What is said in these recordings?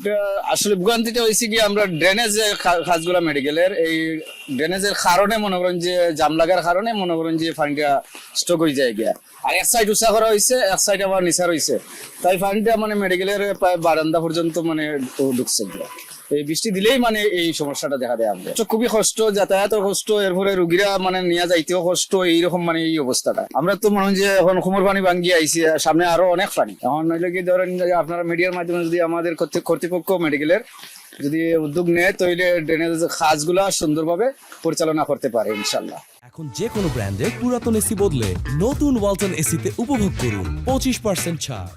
এটা আসলে ভোগান্তিটা হয়েছে কি আমরা ড্রেনেজ যে কাজগুলা মেডিকেলের এই ড্রেনেজের কারণে মনে করেন যে জাম লাগার কারণে মনে করেন যে পানিটা স্টক হয়ে যায় গিয়া আর এক সাইড উঁচা করা হয়েছে এক সাইড আবার নিচা রয়েছে তাই পানিটা মানে মেডিকেলের প্রায় বারান্দা পর্যন্ত মানে ঢুকছে গিয়া এই বৃষ্টি দিলেই মানে এই সমস্যাটা দেখা দেয় আমাদের তো খুবই কষ্ট যাতায়াতের কষ্ট এরপরে রুগীরা মানে নিয়ে যাইতেও কষ্ট এইরকম মানে এই অবস্থাটা আমরা তো মনে হয় যে এখন কুমোর পানি ভাঙ্গি আইছি সামনে আরো অনেক পানি এখন নইলে কি ধরেন যে আপনারা মিডিয়ার মাধ্যমে যদি আমাদের কর্তৃপক্ষ মেডিকেলের যদি উদ্যোগ নেয় তাহলে ড্রেনেজ কাজগুলা সুন্দরভাবে পরিচালনা করতে পারে ইনশাল্লাহ। এখন যে কোনো ব্র্যান্ডের পুরাতন এসি বদলে নতুন ওয়ালটন এসিতে উপভোগ করুন 25% ছাড়।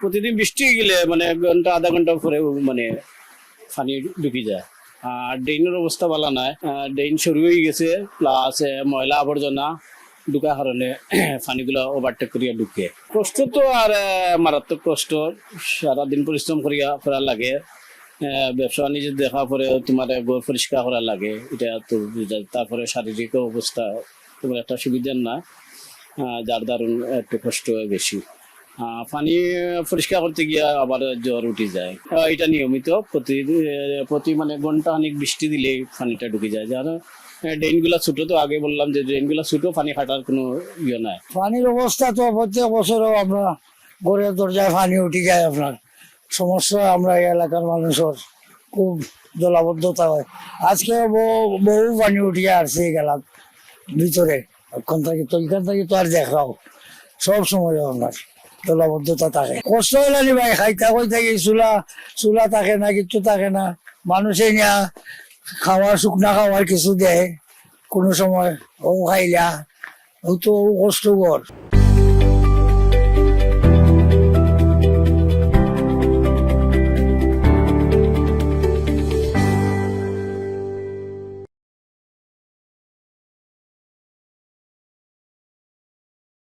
প্রতিদিন বৃষ্টি গেলে মানে ঘন্টা আধা ঘন্টা পরে মানে পানি ঢুকি যায় আর ড্রেনের অবস্থা ভালো নয় ড্রেন সরু হয়ে গেছে প্লাস ময়লা আবর্জনা ঢুকার কারণে পানিগুলো ওভারটেক করিয়া ঢুকে কষ্ট তো আর মারাত্মক কষ্ট সারাদিন পরিশ্রম করা লাগে ব্যবসা বাণিজ্য দেখা পরে তোমার ঘর পরিষ্কার করা লাগে এটা তো তারপরে শারীরিক অবস্থা তোমার একটা সুবিধার না যার দারুণ একটু কষ্ট বেশি পানি পরিষ্কার করতে গিয়ে আবার জ্বর উঠে যায় এটা নিয়মিত প্রতি মানে ঘন্টা অনেক বৃষ্টি দিলে পানিটা ঢুকে যায় যারা ড্রেন গুলা ছোট তো আগে বললাম যে ড্রেন গুলা ছোট পানি কাটার কোনো ইয়ে নাই পানির অবস্থা তো প্রত্যেক বছরও আমরা ঘরের দরজায় পানি উঠে যায় আপনার সমস্যা আমরা এই এলাকার মানুষের খুব জলাবদ্ধতা হয় আজকে বহু পানি উঠিয়ে আসছে গেলাম ভিতরে ওখান থেকে তো এখান থেকে তো আর দেখাও সব সময় আপনার জলাবদ্ধতা থাকে কষ্ট হইলানি ভাই খাইতা কই থাকি চুলা থাকে না কিচ্ছু থাকে না মানুষে নিয়া খাওয়ার শুকনা খাওয়ার কিছু দেয় কোনো সময় ও খাইলা ও তো কষ্টকর।